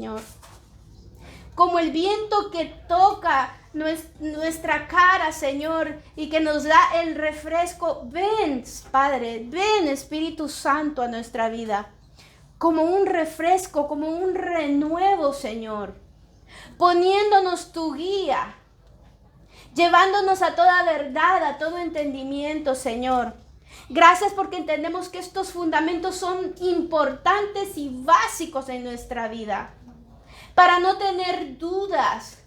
Señor. Como el viento que toca nuestra cara, Señor, y que nos da el refresco. Ven, Padre, ven, Espíritu Santo, a nuestra vida. Como un refresco, como un renuevo, Señor. Poniéndonos tu guía. Llevándonos a toda verdad, a todo entendimiento, Señor. Gracias porque entendemos que estos fundamentos son importantes y básicos en nuestra vida. Para no tener dudas,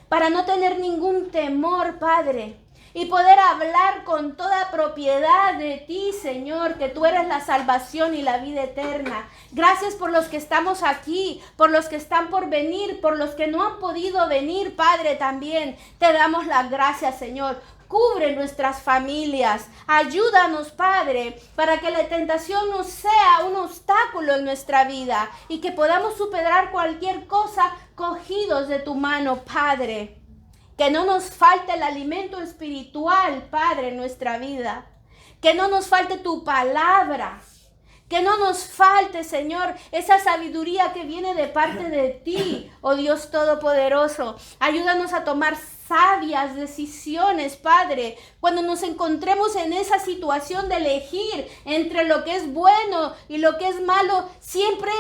para no tener ningún temor, Padre, y poder hablar con toda propiedad de ti, Señor, que tú eres la salvación y la vida eterna. Gracias por los que estamos aquí, por los que están por venir, por los que no han podido venir, Padre, también. Te damos las gracias, Señor. Cubre nuestras familias. Ayúdanos, Padre, para que la tentación no sea un obstáculo en nuestra vida y que podamos superar cualquier cosa cogidos de tu mano, Padre. Que no nos falte el alimento espiritual, Padre, en nuestra vida. Que no nos falte tu palabra. Que no nos falte, Señor, esa sabiduría que viene de parte de ti, oh Dios Todopoderoso. Ayúdanos a tomar sabias decisiones, Padre, cuando nos encontremos en esa situación de elegir entre lo que es bueno y lo que es malo, siempre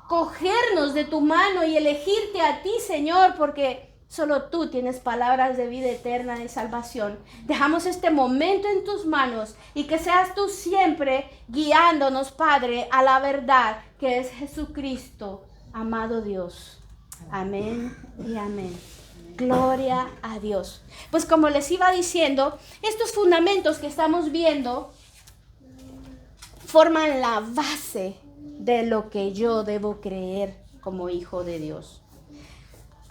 cogernos de tu mano y elegirte a ti, Señor, porque solo tú tienes palabras de vida eterna, de salvación. Dejamos este momento en tus manos y que seas tú siempre guiándonos, Padre, a la verdad que es Jesucristo, amado Dios. Amén y amén. Gloria a Dios. Pues como les iba diciendo, estos fundamentos que estamos viendo forman la base de lo que yo debo creer como hijo de Dios.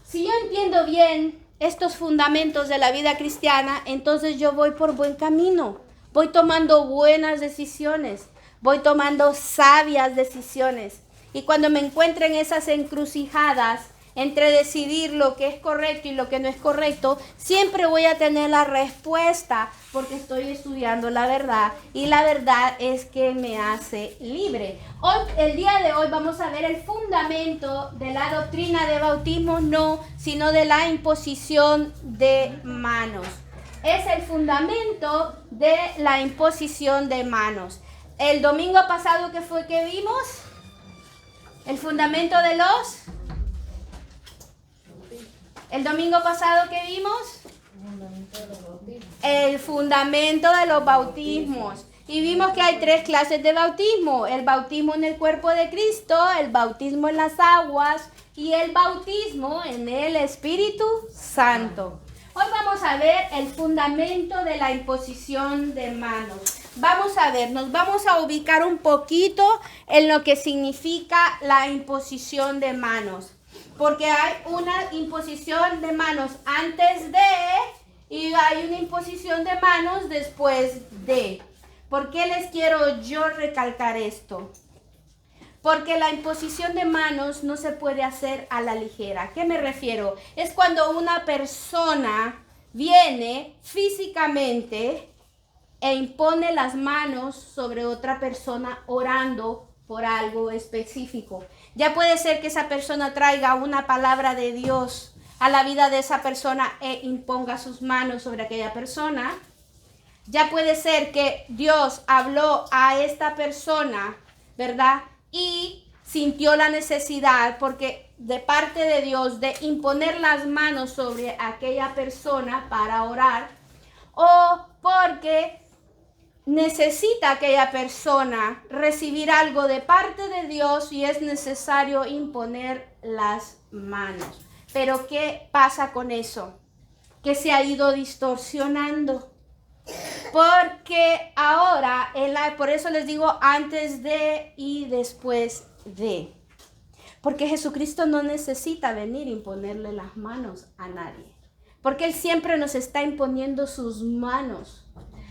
Si yo entiendo bien estos fundamentos de la vida cristiana, entonces yo voy por buen camino. Voy tomando buenas decisiones. Voy tomando sabias decisiones. Y cuando me encuentre en esas encrucijadas entre decidir lo que es correcto y lo que no es correcto, siempre voy a tener la respuesta porque estoy estudiando la verdad y la verdad es que me hace libre. Hoy, el día de hoy vamos a ver el fundamento de la doctrina de bautismo, no, sino de la imposición de manos. Es el fundamento de la imposición de manos. El domingo pasado, ¿qué fue que vimos? El fundamento de los... El domingo pasado, ¿qué vimos? El fundamento de los bautismos. Y vimos que hay 3 clases de bautismo. El bautismo en el cuerpo de Cristo, el bautismo en las aguas y el bautismo en el Espíritu Santo. Hoy vamos a ver el fundamento de la imposición de manos. Vamos a ver, nos vamos a ubicar un poquito en lo que significa la imposición de manos. Porque hay una imposición de manos antes de y hay una imposición de manos después de. ¿Por qué les quiero yo recalcar esto? Porque la imposición de manos no se puede hacer a la ligera. ¿A qué me refiero? Es cuando una persona viene físicamente e impone las manos sobre otra persona orando por algo específico. Ya puede ser que esa persona traiga una palabra de Dios a la vida de esa persona e imponga sus manos sobre aquella persona. Ya puede ser que Dios habló a esta persona, ¿verdad? Y sintió la necesidad, porque de parte de Dios, de imponer las manos sobre aquella persona para orar, o porque necesita aquella persona recibir algo de parte de Dios y es necesario imponer las manos. Pero ¿qué pasa con eso? Que se ha ido distorsionando. Porque ahora, por eso les digo antes de y después de. Porque Jesucristo no necesita venir a imponerle las manos a nadie. Porque Él siempre nos está imponiendo sus manos.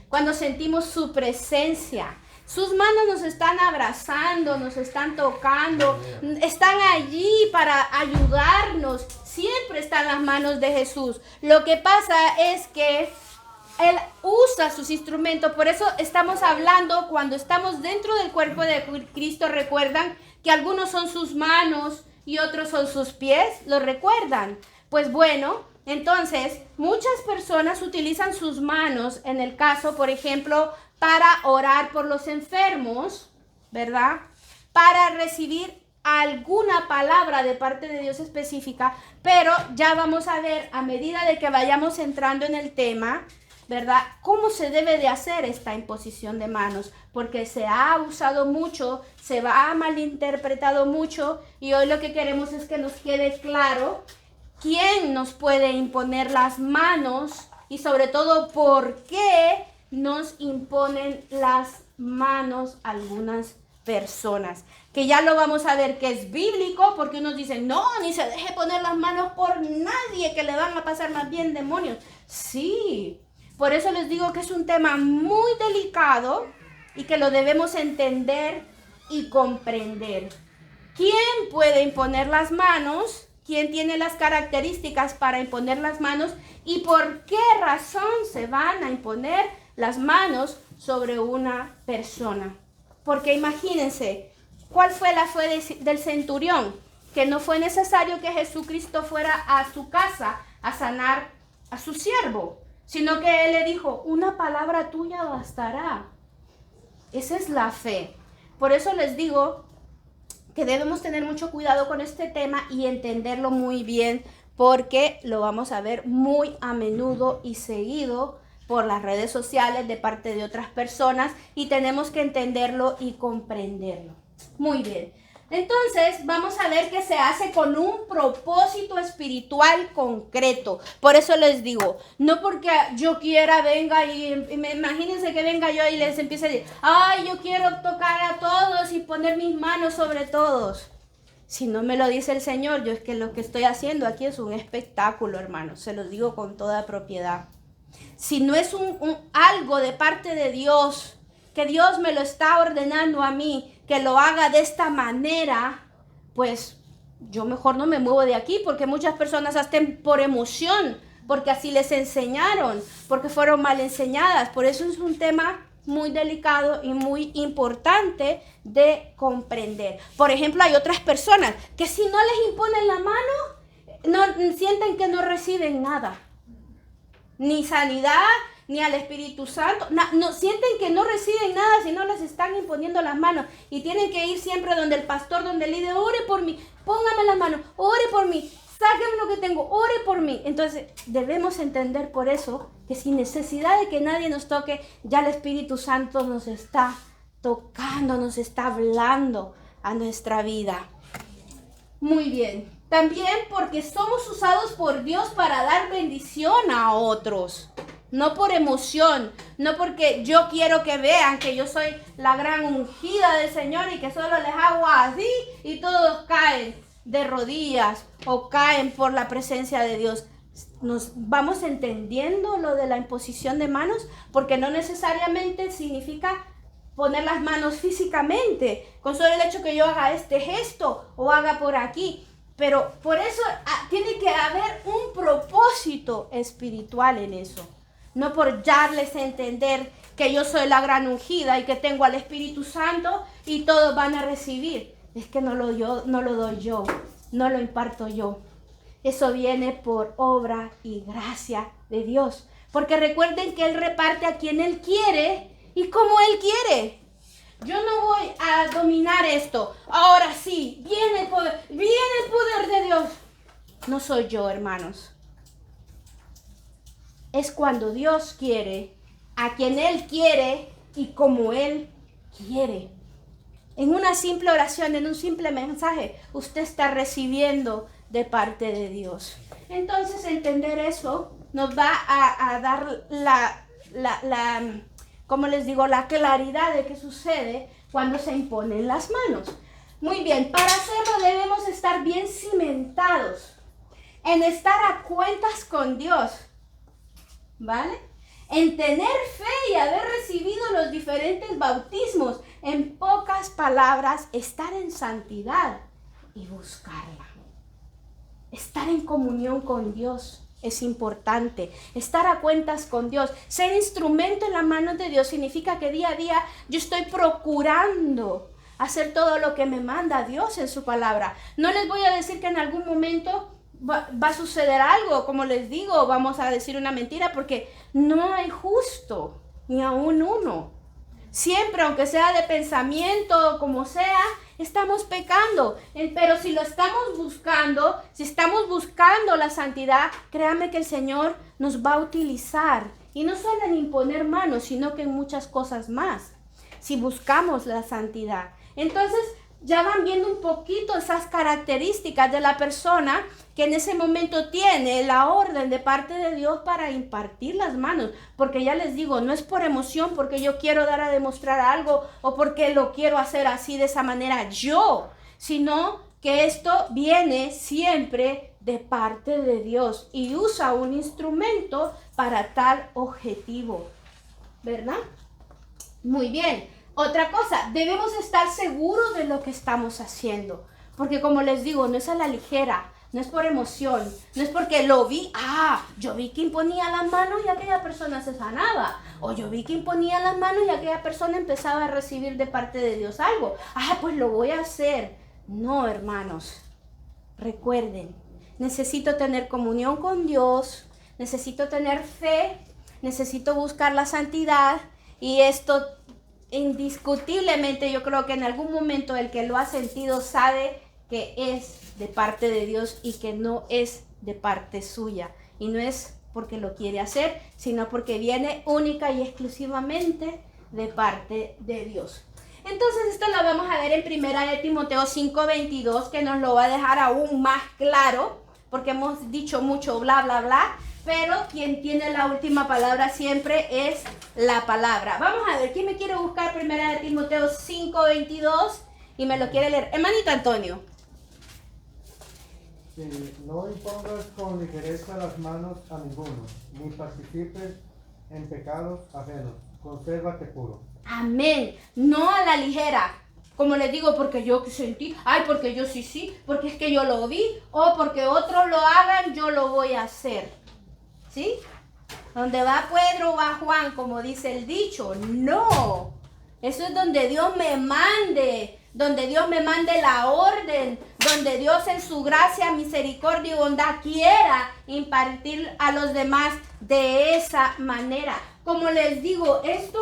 Cuando sentimos su presencia, sus manos nos están abrazando, nos están tocando, están allí para ayudarnos. Siempre están las manos de Jesús. Lo que pasa es que Él usa sus instrumentos. Por eso estamos hablando, cuando estamos dentro del cuerpo de Cristo, recuerdan que algunos son sus manos, y otros son sus pies. ¿Lo recuerdan? Pues bueno, entonces muchas personas utilizan sus manos, en el caso, por ejemplo, para orar por los enfermos, ¿verdad? Para recibir alguna palabra de parte de Dios específica, pero ya vamos a ver a medida de que vayamos entrando en el tema, ¿verdad? Cómo se debe de hacer esta imposición de manos, porque se ha usado mucho, se ha malinterpretado mucho, y hoy lo que queremos es que nos quede claro quién nos puede imponer las manos y sobre todo por qué nos imponen las manos algunas personas, que ya lo vamos a ver que es bíblico, porque unos dicen, no, ni se deje poner las manos por nadie, que le van a pasar más bien demonios. Sí, por eso les digo que es un tema muy delicado y que lo debemos entender y comprender. ¿Quién puede imponer las manos? ¿Quién tiene las características para imponer las manos? ¿Y por qué razón se van a imponer las manos sobre una persona? Porque imagínense, ¿cuál fue la fe del centurión? Que no fue necesario que Jesucristo fuera a su casa a sanar a su siervo, sino que él le dijo, una palabra tuya bastará. Esa es la fe. Por eso les digo que debemos tener mucho cuidado con este tema y entenderlo muy bien, porque lo vamos a ver muy a menudo y seguido por las redes sociales de parte de otras personas, y tenemos que entenderlo y comprenderlo. Muy bien. Entonces vamos a ver que se hace con un propósito espiritual concreto. Por eso les digo, no porque yo quiera venga imagínense que venga yo y les empiece a decir, ay, yo quiero tocar a todos y poner mis manos sobre todos. Si no me lo dice el Señor, yo es que lo que estoy haciendo aquí es un espectáculo, hermanos, se los digo con toda propiedad. Si no es algo de parte de Dios, que Dios me lo está ordenando a mí, que lo haga de esta manera, pues yo mejor no me muevo de aquí, porque muchas personas hacen por emoción, porque así les enseñaron, porque fueron mal enseñadas. Por eso es un tema muy delicado y muy importante de comprender. Por ejemplo, hay otras personas que si no les imponen la mano, sienten que no reciben nada. Ni sanidad, ni al Espíritu Santo. No, sienten que no reciben nada si no les están imponiendo las manos. Y tienen que ir siempre donde el pastor, donde el líder, ore por mí, póngame las manos, ore por mí, sáqueme lo que tengo, ore por mí. Entonces debemos entender por eso que sin necesidad de que nadie nos toque, ya el Espíritu Santo nos está tocando, nos está hablando a nuestra vida. Muy bien. También porque somos usados por Dios para dar bendición a otros. No por emoción, no porque yo quiero que vean que yo soy la gran ungida del Señor y que solo les hago así y todos caen de rodillas o caen por la presencia de Dios. Nos vamos entendiendo lo de la imposición de manos, porque no necesariamente significa poner las manos físicamente, con solo el hecho que yo haga este gesto o haga por aquí. Pero por eso tiene que haber un propósito espiritual en eso. No por darles a entender que yo soy la gran ungida y que tengo al Espíritu Santo y todos van a recibir. Es que no lo doy yo, no lo imparto yo. Eso viene por obra y gracia de Dios. Porque recuerden que Él reparte a quien Él quiere y como Él quiere. Yo no voy a dominar esto. Ahora sí, viene el poder de Dios. No soy yo, hermanos. Es cuando Dios quiere, a quien Él quiere y como Él quiere. En una simple oración, en un simple mensaje, usted está recibiendo de parte de Dios. Entonces, entender eso nos va a dar como les digo, la claridad de qué sucede cuando se imponen las manos. Muy bien, para hacerlo debemos estar bien cimentados en estar a cuentas con Dios, ¿vale? En tener fe y haber recibido los diferentes bautismos. En pocas palabras, estar en santidad y buscarla. Estar en comunión con Dios es importante. Estar a cuentas con Dios. Ser instrumento en las manos de Dios significa que día a día yo estoy procurando hacer todo lo que me manda Dios en su palabra. No les voy a decir que en algún momento va a suceder algo, como les digo, vamos a decir una mentira, porque no hay justo, ni aún uno. Siempre, aunque sea de pensamiento, como sea, estamos pecando. Pero si lo estamos buscando, si estamos buscando la santidad, créanme que el Señor nos va a utilizar. Y no solo en imponer manos, sino que en muchas cosas más. Si buscamos la santidad. Entonces, ya van viendo un poquito esas características de la persona que en ese momento tiene la orden de parte de Dios para impartir las manos. Porque ya les digo, no es por emoción, porque yo quiero dar a demostrar algo o porque lo quiero hacer así de esa manera yo, sino que esto viene siempre de parte de Dios y usa un instrumento para tal objetivo, ¿verdad? Muy bien. Otra cosa, debemos estar seguros de lo que estamos haciendo, porque como les digo, no es a la ligera, no es por emoción, no es porque lo vi, yo vi que imponía las manos y aquella persona se sanaba, o yo vi que imponía las manos y aquella persona empezaba a recibir de parte de Dios algo, pues lo voy a hacer. No, hermanos, recuerden, necesito tener comunión con Dios, necesito tener fe, necesito buscar la santidad, y esto indiscutiblemente yo creo que en algún momento el que lo ha sentido sabe que es de parte de Dios y que no es de parte suya. Y no es porque lo quiere hacer, sino porque viene única y exclusivamente de parte de Dios. Entonces esto lo vamos a ver en 1 Timoteo 5:22, que nos lo va a dejar aún más claro, porque hemos dicho mucho bla, bla, bla. Pero quien tiene la última palabra siempre es la palabra. Vamos a ver, ¿quién me quiere buscar 1 Timoteo 5:22 y me lo quiere leer? Hermanito Antonio. Sí, no impongas con ligereza las manos a ninguno, ni participes en pecados ajenos. Consérvate puro. Amén. No a la ligera. Como les digo, porque yo sentí, porque yo sí, porque es que yo lo vi, o porque otros lo hagan, yo lo voy a hacer. ¿Sí? Donde va Pedro va Juan, como dice el dicho. No, eso es donde Dios me mande, donde Dios me mande la orden, donde Dios en su gracia, misericordia y bondad quiera impartir a los demás de esa manera. Como les digo, esto,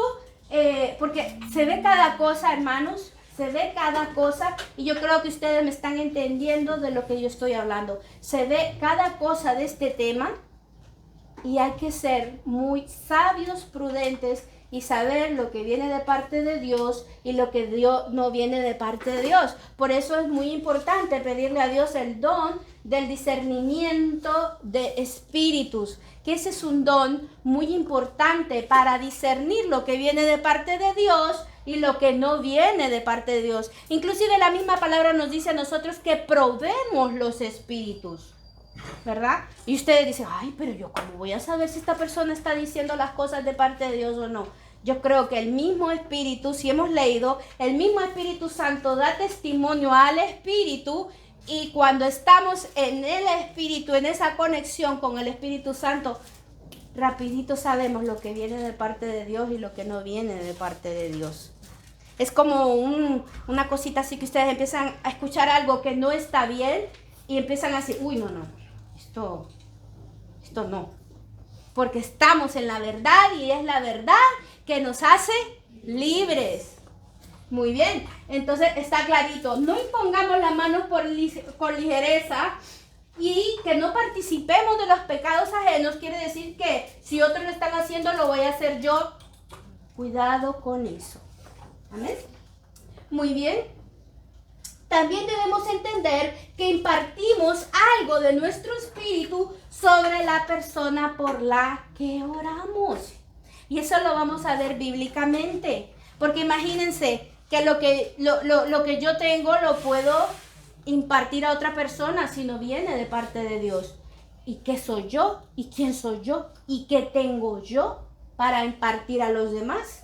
porque se ve cada cosa, hermanos, se ve cada cosa, y yo creo que ustedes me están entendiendo de lo que yo estoy hablando. Se ve cada cosa de este tema. Y hay que ser muy sabios, prudentes y saber lo que viene de parte de Dios y lo que no viene de parte de Dios. Por eso es muy importante pedirle a Dios el don del discernimiento de espíritus, que ese es un don muy importante para discernir lo que viene de parte de Dios y lo que no viene de parte de Dios. Inclusive la misma palabra nos dice a nosotros que probemos los espíritus, ¿verdad? Y ustedes dicen, pero yo cómo voy a saber si esta persona está diciendo las cosas de parte de Dios o no. Yo creo que el mismo Espíritu, si hemos leído, el mismo Espíritu Santo da testimonio al Espíritu, y cuando estamos en el Espíritu, en esa conexión con el Espíritu Santo, rapidito sabemos lo que viene de parte de Dios y lo que no viene de parte de Dios. Es como una cosita así que ustedes empiezan a escuchar algo que no está bien y empiezan a decir, no. Esto no, porque estamos en la verdad y es la verdad que nos hace libres. Muy bien, entonces está clarito, no impongamos las manos con ligereza, y que no participemos de los pecados ajenos. Quiere decir que si otros lo están haciendo, lo voy a hacer yo. Cuidado con eso. Amén. Muy bien. También debemos entender que impartimos algo de nuestro espíritu sobre la persona por la que oramos. Y eso lo vamos a ver bíblicamente. Porque imagínense que lo que yo tengo lo puedo impartir a otra persona si no viene de parte de Dios. ¿Y qué soy yo? ¿Y quién soy yo? ¿Y qué tengo yo para impartir a los demás?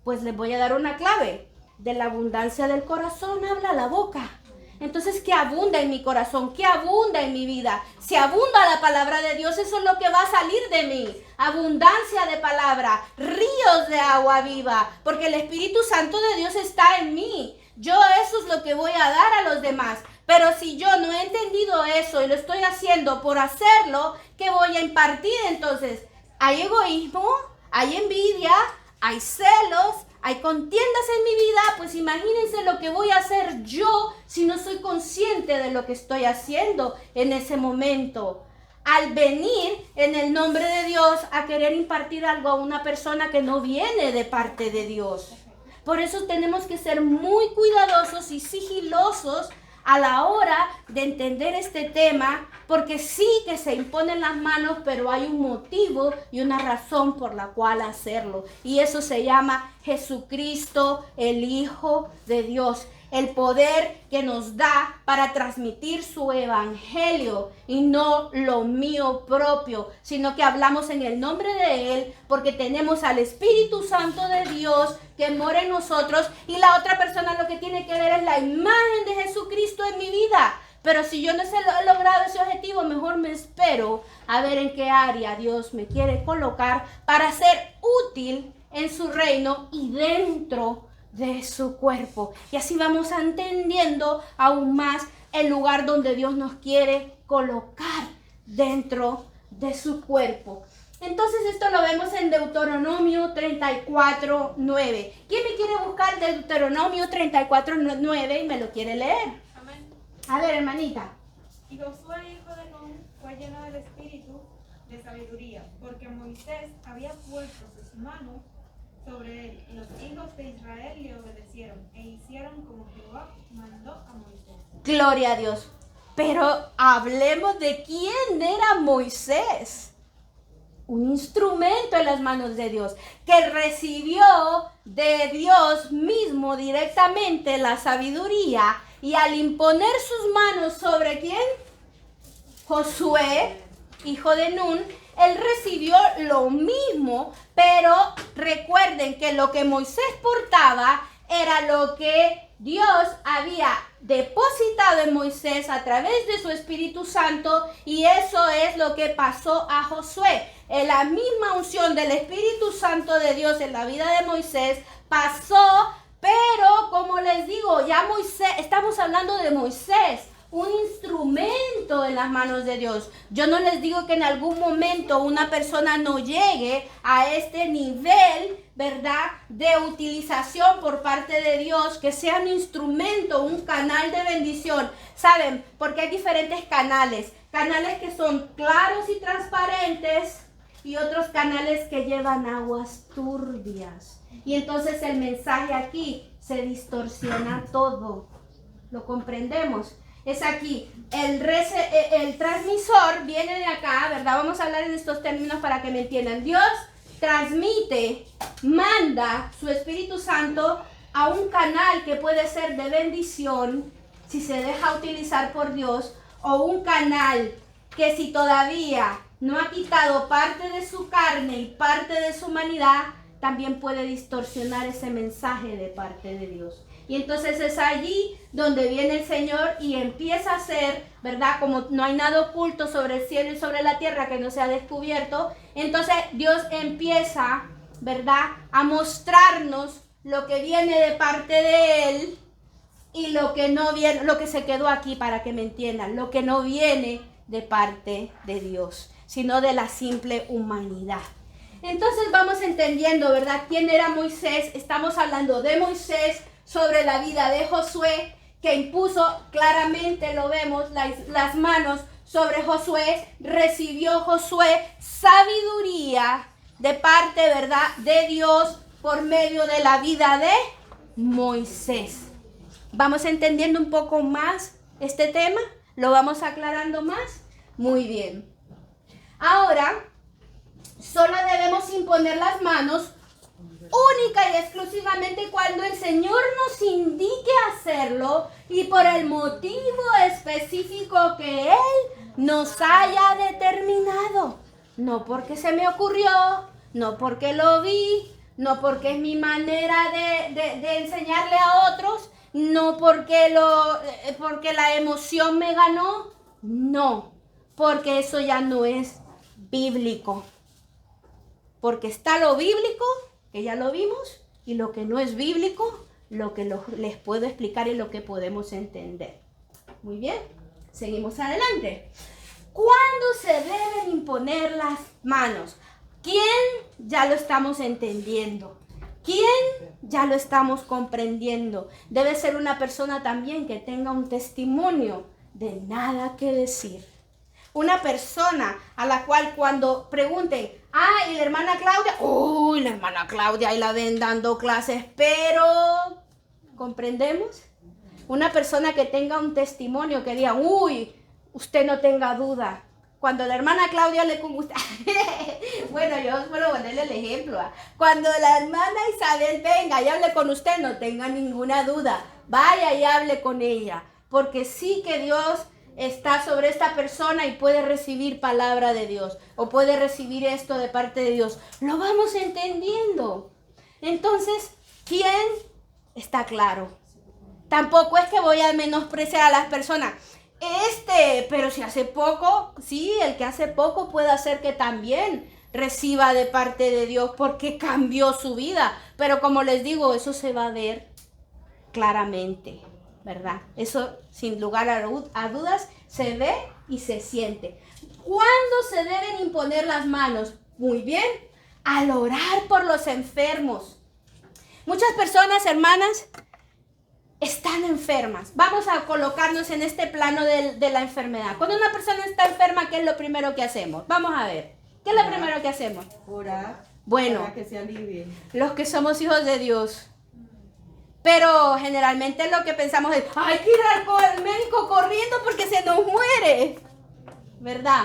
Pues les voy a dar una clave. De la abundancia del corazón habla la boca. Entonces, ¿qué abunda en mi corazón? ¿Qué abunda en mi vida? Si abunda la palabra de Dios, eso es lo que va a salir de mí. Abundancia de palabra, ríos de agua viva, porque el Espíritu Santo de Dios está en mí. Yo eso es lo que voy a dar a los demás. Pero si yo no he entendido eso y lo estoy haciendo por hacerlo, ¿qué voy a impartir entonces? Hay egoísmo, hay envidia, hay celos, hay contiendas en mi vida. Pues imagínense lo que voy a hacer yo si no soy consciente de lo que estoy haciendo en ese momento. Al venir en el nombre de Dios a querer impartir algo a una persona que no viene de parte de Dios. Por eso tenemos que ser muy cuidadosos y sigilosos a la hora de entender este tema, porque sí que se imponen las manos, pero hay un motivo y una razón por la cual hacerlo. Y eso se llama Jesucristo, el Hijo de Dios. El poder que nos da para transmitir su evangelio y no lo mío propio, sino que hablamos en el nombre de Él porque tenemos al Espíritu Santo de Dios que mora en nosotros y la otra persona lo que tiene que ver es la imagen de Jesucristo en mi vida. Pero si yo no he logrado ese objetivo, mejor me espero a ver en qué área Dios me quiere colocar para ser útil en su reino y dentro de su cuerpo. Y así vamos entendiendo aún más el lugar donde Dios nos quiere colocar dentro de su cuerpo. Entonces esto lo vemos en Deuteronomio 34:9. ¿Quién me quiere buscar Deuteronomio 34:9 y me lo quiere leer? Amén. A ver, hermanita. Y Josué, hijo de Nun, fue lleno del espíritu de sabiduría, porque Moisés había puesto sus manos sobre él, y los hijos de Israel le obedecieron e hicieron como Jehová mandó a Moisés. Gloria a Dios. Pero hablemos de quién era Moisés. Un instrumento en las manos de Dios, que recibió de Dios mismo directamente la sabiduría, y al imponer sus manos sobre ¿quién? Josué, hijo de Nun, él recibió lo mismo, pero recuerden que lo que Moisés portaba era lo que Dios había depositado en Moisés a través de su Espíritu Santo, y eso es lo que pasó a Josué. En la misma unción del Espíritu Santo de Dios en la vida de Moisés pasó, pero como les digo, ya Moisés, estamos hablando de Moisés, un instrumento en las manos de Dios. Yo no les digo que en algún momento una persona no llegue a este nivel, ¿verdad?, de utilización por parte de Dios, que sea un instrumento, un canal de bendición. ¿Saben? Porque hay diferentes canales. Canales que son claros y transparentes y otros canales que llevan aguas turbias. Y entonces el mensaje aquí se distorsiona todo. ¿Lo comprendemos? Es aquí, el transmisor viene de acá, ¿verdad? Vamos a hablar en estos términos para que me entiendan. Dios transmite, manda su Espíritu Santo a un canal que puede ser de bendición, si se deja utilizar por Dios, o un canal que si todavía no ha quitado parte de su carne y parte de su humanidad, también puede distorsionar ese mensaje de parte de Dios. Y entonces es allí donde viene el Señor y empieza a hacer, ¿verdad? Como no hay nada oculto sobre el cielo y sobre la tierra que no sea descubierto, entonces Dios empieza, ¿verdad?, a mostrarnos lo que viene de parte de Él y lo que no viene, lo que se quedó aquí, para que me entiendan, lo que no viene de parte de Dios, sino de la simple humanidad. Entonces vamos entendiendo, ¿verdad?, quién era Moisés. Estamos hablando de Moisés sobre la vida de Josué, que impuso, claramente lo vemos, las manos sobre Josué. Recibió Josué sabiduría de parte, ¿verdad?, de Dios por medio de la vida de Moisés. ¿Vamos entendiendo un poco más este tema? ¿Lo vamos aclarando más? Muy bien. Ahora, solo debemos imponer las manos única y exclusivamente cuando el Señor nos indique hacerlo y por el motivo específico que Él nos haya determinado. No porque se me ocurrió, no porque lo vi, no porque es mi manera de enseñarle a otros, no porque la emoción me ganó, no, porque eso ya no es bíblico. Porque está lo bíblico, que ya lo vimos, y lo que no es bíblico, lo que les puedo explicar y lo que podemos entender. Muy bien, seguimos adelante. ¿Cuándo se deben imponer las manos? ¿Quién? Ya lo estamos entendiendo. ¿Quién? Ya lo estamos comprendiendo. Debe ser una persona también que tenga un testimonio de nada que decir. Una persona a la cual cuando pregunten, ¿y la hermana Claudia? Uy, la hermana Claudia, ahí la ven dando clases, pero ¿comprendemos? Una persona que tenga un testimonio que diga, uy, usted no tenga duda. Cuando la hermana Claudia le gusta, bueno, yo puedo ponerle el ejemplo. Cuando la hermana Isabel venga y hable con usted, no tenga ninguna duda. Vaya y hable con ella, porque sí que Dios está sobre esta persona y puede recibir palabra de Dios o puede recibir esto de parte de Dios. Lo vamos entendiendo. Entonces, ¿quién? Está claro. Tampoco es que voy a menospreciar a las personas. Pero si hace poco, sí, el que hace poco puede hacer que también reciba de parte de Dios porque cambió su vida. Pero como les digo, eso se va a ver claramente, ¿verdad? Eso sin lugar a dudas se ve y se siente. ¿Cuándo se deben imponer las manos? Muy bien, al orar por los enfermos. Muchas personas, hermanas, están enfermas. Vamos a colocarnos en este plano de la enfermedad. Cuando una persona está enferma, ¿qué es lo primero que hacemos? Vamos a ver. ¿Qué es lo primero que hacemos? Orar. Bueno, para que se alivie. los que somos hijos de Dios. Pero generalmente lo que pensamos es, hay que ir al médico corriendo porque se nos muere. ¿Verdad?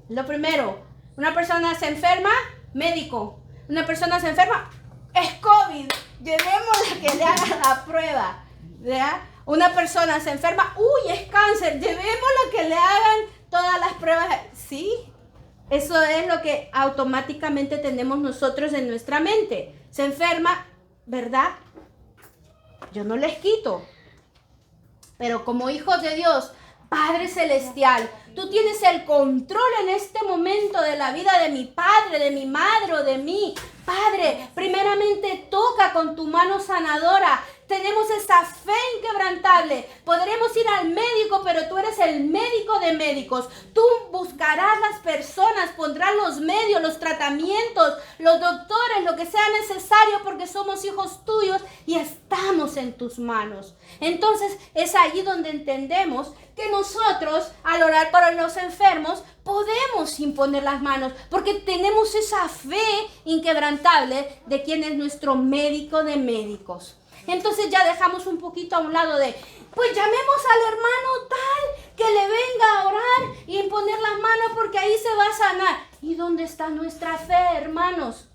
Lo primero, una persona se enferma, médico. Una persona se enferma, es COVID. Llevémosla que le hagan la prueba. ¿Verdad? Una persona se enferma, uy, es cáncer. Llevémosla que le hagan todas las pruebas. Sí, eso es lo que automáticamente tenemos nosotros en nuestra mente. Se enferma, ¿verdad? Yo no les quito. Pero como hijos de Dios, Padre Celestial, tú tienes el control en este momento de la vida de mi padre, de mi madre o de mí. Padre, primeramente toca con tu mano sanadora. Tenemos esa fe inquebrantable. Podremos ir al médico, pero tú eres el médico de médicos. Tú buscarás las personas, pondrás los medios, los tratamientos, los doctores, lo que sea necesario, porque somos hijos tuyos y estamos en tus manos. Entonces es allí donde entendemos que nosotros, al orar por los enfermos, podemos imponer las manos, porque tenemos esa fe inquebrantable de quien es nuestro médico de médicos. Entonces ya dejamos un poquito a un lado de, pues llamemos al hermano tal que le venga a orar y imponer las manos porque ahí se va a sanar. ¿Y dónde está nuestra fe, hermanos?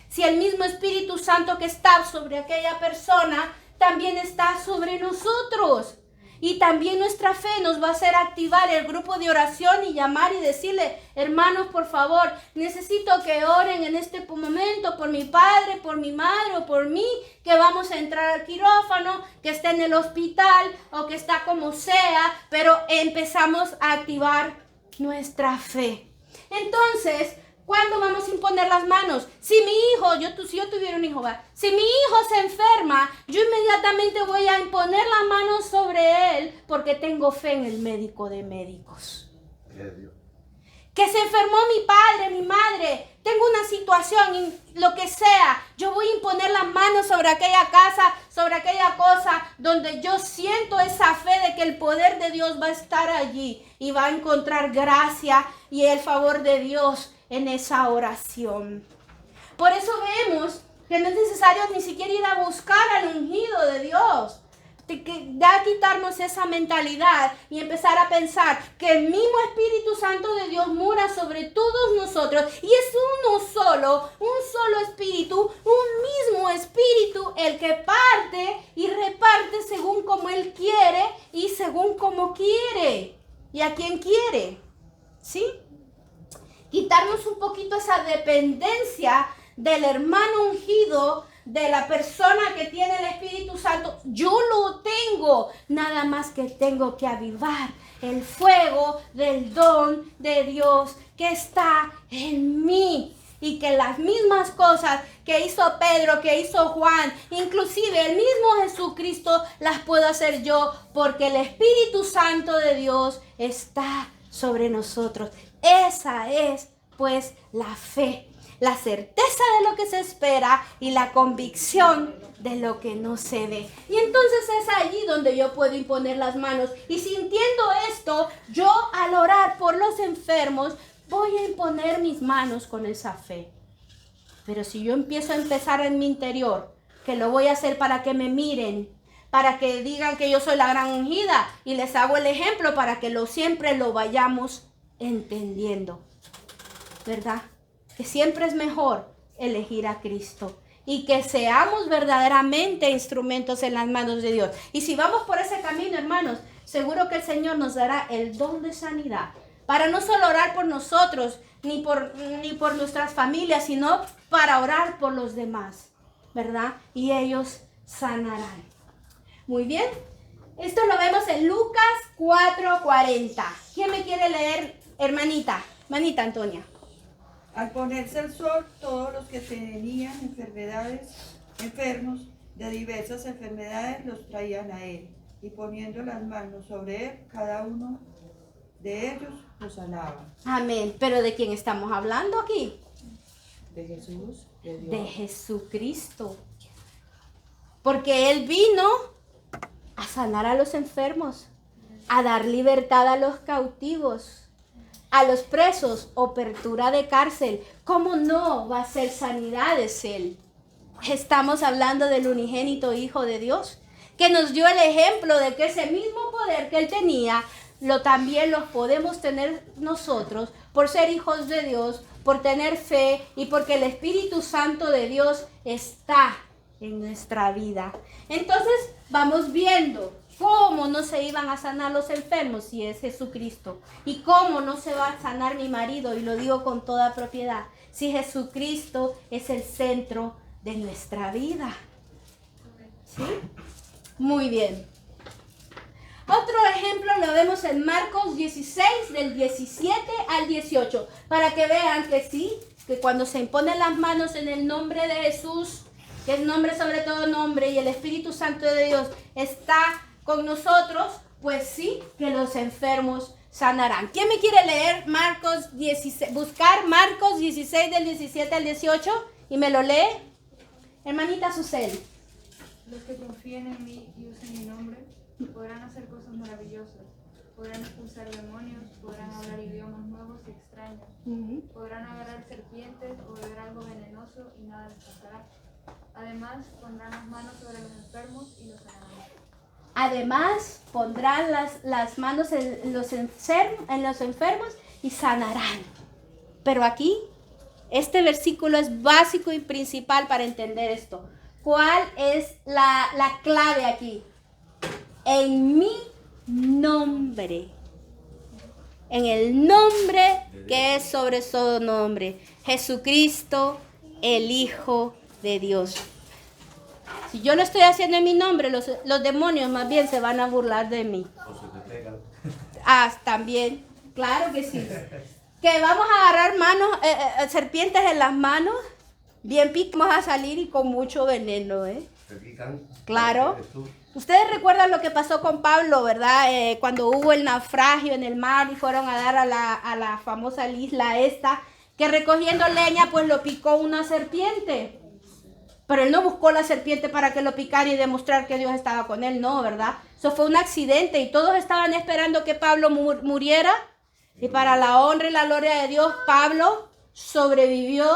Si el mismo Espíritu Santo que está sobre aquella persona también está sobre nosotros. Y también nuestra fe nos va a hacer activar el grupo de oración y llamar y decirle, hermanos, por favor, necesito que oren en este momento por mi padre, por mi madre o por mí, que vamos a entrar al quirófano, que está en el hospital o que está como sea, pero empezamos a activar nuestra fe. Entonces, ¿cuándo vamos a imponer las manos? Si mi hijo, si yo tuviera un hijo, si mi hijo se enferma, yo inmediatamente voy a imponer las manos sobre él porque tengo fe en el médico de médicos. Que se enfermó mi padre, mi madre, tengo una situación, lo que sea, yo voy a imponer las manos sobre aquella casa, sobre aquella cosa, donde yo siento esa fe de que el poder de Dios va a estar allí y va a encontrar gracia y el favor de Dios en esa oración. Por eso vemos que no es necesario ni siquiera ir a buscar al ungido de Dios. Da quitarnos esa mentalidad y empezar a pensar que el mismo Espíritu Santo de Dios mora sobre todos nosotros y es un solo Espíritu, un mismo Espíritu el que parte y reparte según como Él quiere y según como quiere y a quien quiere. ¿Sí? Quitarnos un poquito esa dependencia del hermano ungido, de la persona que tiene el Espíritu Santo. Yo lo tengo, nada más que tengo que avivar el fuego del don de Dios que está en mí. y que las mismas cosas que hizo Pedro, que hizo Juan, inclusive el mismo Jesucristo, las puedo hacer yo porque el Espíritu Santo de Dios está sobre nosotros. Esa es pues la fe, la certeza de lo que se espera y la convicción de lo que no se ve. Y entonces es allí donde yo puedo imponer las manos. Y sintiendo esto, yo al orar por los enfermos, voy a imponer mis manos con esa fe. Pero si yo empiezo a empezar en mi interior, que lo voy a hacer para que me miren, para que digan que yo soy la gran ungida, y les hago el ejemplo para que siempre lo vayamos entendiendo, ¿verdad? Que siempre es mejor elegir a Cristo y que seamos verdaderamente instrumentos en las manos de Dios. Y si vamos por ese camino, hermanos, seguro que el Señor nos dará el don de sanidad para no solo orar por nosotros ni por nuestras familias, sino para orar por los demás, ¿verdad? Y ellos sanarán. Muy bien. Esto lo vemos en Lucas 4:40. ¿Quién me quiere leer, hermanita? Hermanita Antonia. Al ponerse el sol, todos los que tenían enfermos de diversas enfermedades, los traían a él, y poniendo las manos sobre él, cada uno de ellos los sanaba. Amén. ¿Pero de quién estamos hablando aquí? De Jesús, de Dios. De Jesucristo. Porque Él vino a sanar a los enfermos, a dar libertad a los cautivos, a los presos, apertura de cárcel. ¿Cómo no va a ser sanidades Él? Estamos hablando del unigénito Hijo de Dios, que nos dio el ejemplo de que ese mismo poder que Él tenía, también lo podemos tener nosotros por ser hijos de Dios, por tener fe y porque el Espíritu Santo de Dios está en nuestra vida. Entonces vamos viendo cómo no se iban a sanar los enfermos si es Jesucristo, y cómo no se va a sanar mi marido, y lo digo con toda propiedad, si Jesucristo es el centro de nuestra vida. ¿Sí? Muy bien. Otro ejemplo lo vemos en Marcos 16, del 17 al 18, para que vean que sí, que cuando se imponen las manos en el nombre de Jesús, que es nombre sobre todo nombre, y el Espíritu Santo de Dios está con nosotros, pues sí, que los enfermos sanarán. ¿Quién me quiere leer Marcos 16, buscar Marcos 16 del 17 al 18 y me lo lee? Hermanita Susel. Los que confíen en mí y usen mi nombre podrán hacer cosas maravillosas, podrán expulsar demonios, podrán hablar idiomas nuevos y extraños, podrán agarrar serpientes o beber algo venenoso y nada les pasará. Además, pondrán las manos sobre los enfermos y los sanarán. Además, pondrán las manos en los enfermos y sanarán. Pero aquí, este versículo es básico y principal para entender esto. ¿Cuál es la clave aquí? En mi nombre. En el nombre que es sobre todo nombre. Jesucristo, el Hijo de Dios. Si yo lo estoy haciendo en mi nombre, los demonios más bien se van a burlar de mí. O se te pegan. También, claro que sí. Que vamos a agarrar serpientes en las manos, bien picamos a salir y con mucho veneno, ¿eh? ¿Te pican? Claro. Ustedes recuerdan lo que pasó con Pablo, ¿verdad? Cuando hubo el naufragio en el mar y fueron a dar a la famosa isla esta, que recogiendo leña pues lo picó una serpiente. Pero él no buscó la serpiente para que lo picara y demostrar que Dios estaba con él, no, ¿verdad? Eso fue un accidente y todos estaban esperando que Pablo muriera. Y para la honra y la gloria de Dios, Pablo sobrevivió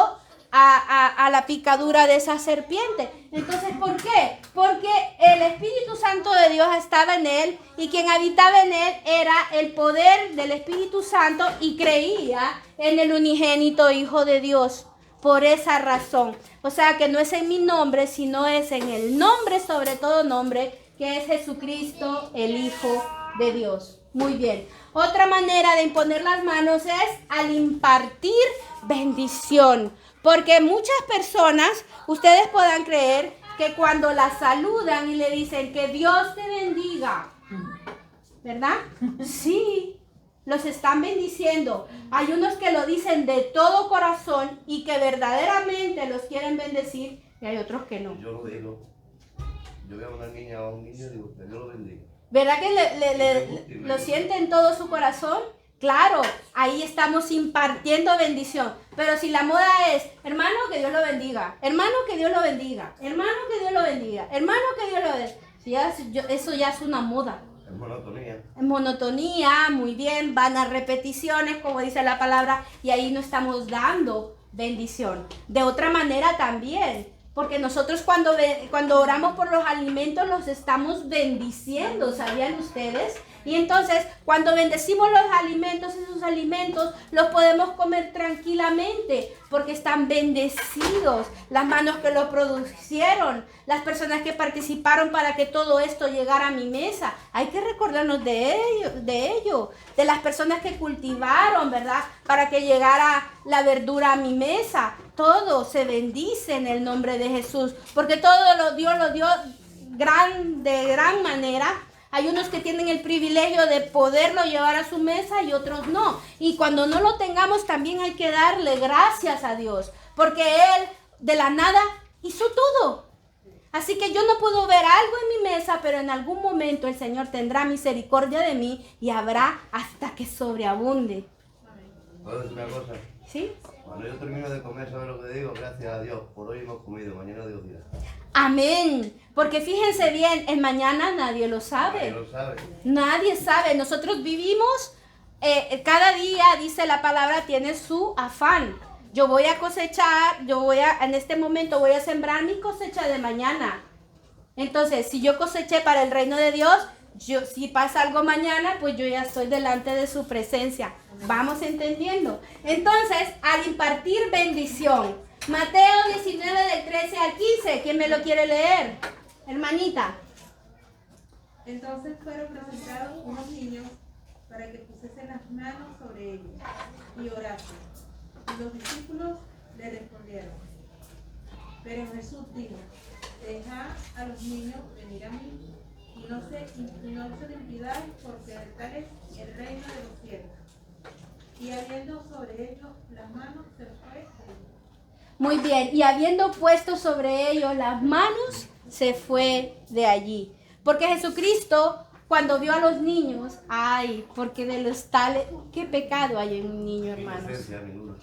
a la picadura de esa serpiente. Entonces, ¿por qué? Porque el Espíritu Santo de Dios estaba en él y quien habitaba en él era el poder del Espíritu Santo y creía en el unigénito Hijo de Dios. Por esa razón. O sea que no es en mi nombre, sino es en el nombre sobre todo nombre, que es Jesucristo, el Hijo de Dios. Muy bien. Otra manera de imponer las manos es al impartir bendición. Porque muchas personas, ustedes puedan creer que cuando la saludan y le dicen que Dios te bendiga, ¿verdad? Sí. los están bendiciendo. Hay unos que lo dicen de todo corazón y que verdaderamente los quieren bendecir, y hay otros que no. Yo lo digo. Yo veo a una niña o a un niño y digo, que Dios lo bendiga. ¿Verdad que lo siente en todo su corazón? Claro, ahí estamos impartiendo bendición. Pero si la moda es, hermano, que Dios lo bendiga, hermano, que Dios lo bendiga, hermano, que Dios lo bendiga, hermano, que Dios lo bendiga, eso ya es una moda. Es monotonía. En monotonía, muy bien, van a repeticiones, como dice la palabra, y ahí no estamos dando bendición. De otra manera también, porque nosotros cuando oramos por los alimentos los estamos bendiciendo, ¿sabían ustedes? Y entonces, cuando bendecimos los alimentos, esos alimentos los podemos comer tranquilamente porque están bendecidos. Las manos que lo producieron, las personas que participaron para que todo esto llegara a mi mesa. Hay que recordarnos de ello, de las personas que cultivaron, ¿verdad? Para que llegara la verdura a mi mesa. Todo se bendice en el nombre de Jesús, porque todo Dios lo dio de gran manera. Hay unos que tienen el privilegio de poderlo llevar a su mesa y otros no. Y cuando no lo tengamos también hay que darle gracias a Dios. Porque Él de la nada hizo todo. Así que yo no puedo ver algo en mi mesa, pero en algún momento el Señor tendrá misericordia de mí y habrá hasta que sobreabunde. ¿Puedo decir una cosa? ¿Sí? Cuando yo termino de comer, ¿sabes lo que digo? Gracias a Dios, por hoy hemos comido, mañana Dios dirá. Amén. Porque fíjense bien, el mañana nadie lo sabe. Nadie lo sabe. Nadie sabe. Nosotros vivimos, cada día, dice la palabra, tiene su afán. Yo voy a cosechar, en este momento voy a sembrar mi cosecha de mañana. Entonces, si yo coseché para el reino de Dios, si pasa algo mañana, pues yo ya estoy delante de su presencia. Vamos entendiendo. Entonces, al impartir bendición, Mateo 19 del 13 al 15, ¿quién me lo quiere leer? Hermanita. Entonces fueron presentados unos niños para que pusiesen las manos sobre ellos y orasen. Y los discípulos le respondieron. Pero Jesús dijo, dejad a los niños venir a mí y no se lo impidáis, porque de tal es el reino de los cielos. Y habiendo sobre ellos las manos, se fue. Muy bien, y habiendo puesto sobre ellos las manos, se fue de allí. Porque Jesucristo, cuando vio a los niños, porque de los tales, ¿qué pecado hay en un niño, hermanos? Inocencia, ninguna.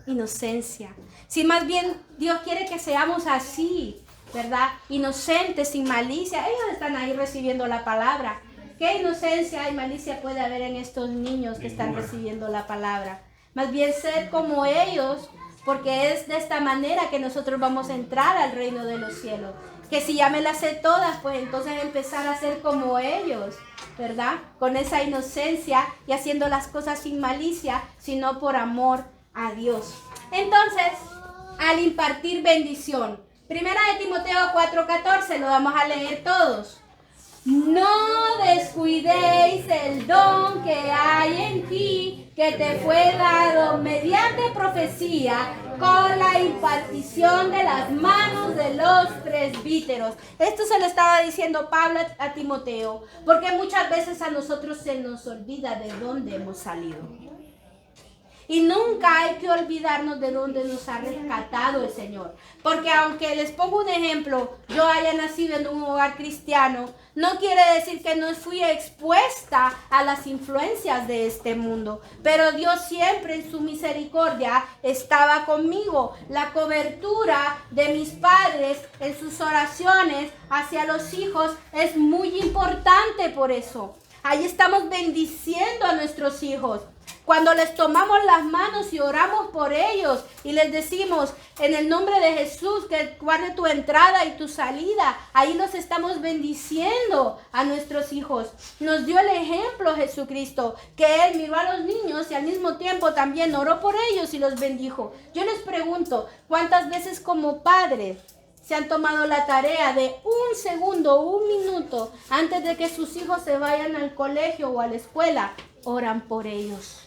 Inocencia. Si más bien Dios quiere que seamos así, ¿verdad? Inocentes, sin malicia. Ellos están ahí recibiendo la palabra. ¿Qué inocencia y malicia puede haber en estos niños que están recibiendo la palabra? Más bien ser como ellos, porque es de esta manera que nosotros vamos a entrar al reino de los cielos. Que si ya me las sé todas, pues entonces empezar a ser como ellos, ¿verdad? Con esa inocencia y haciendo las cosas sin malicia, sino por amor a Dios. Entonces, al impartir bendición, Primera de Timoteo 4:14, lo vamos a leer todos. No descuidéis el don que hay en ti, que te fue dado mediante profecía, con la impartición de las manos de los presbíteros. Esto se lo estaba diciendo Pablo a Timoteo, porque muchas veces a nosotros se nos olvida de dónde hemos salido. Y nunca hay que olvidarnos de dónde nos ha rescatado el Señor. Porque aunque les pongo un ejemplo, yo haya nacido en un hogar cristiano, no quiere decir que no fui expuesta a las influencias de este mundo. Pero Dios siempre en su misericordia estaba conmigo. La cobertura de mis padres en sus oraciones hacia los hijos es muy importante por eso. Ahí estamos bendiciendo a nuestros hijos. Cuando les tomamos las manos y oramos por ellos y les decimos en el nombre de Jesús que guarde tu entrada y tu salida, ahí los estamos bendiciendo a nuestros hijos. Nos dio el ejemplo Jesucristo, que Él miró a los niños y al mismo tiempo también oró por ellos y los bendijo. Yo les pregunto, ¿cuántas veces como padres se han tomado la tarea de un segundo, un minuto antes de que sus hijos se vayan al colegio o a la escuela, oran por ellos?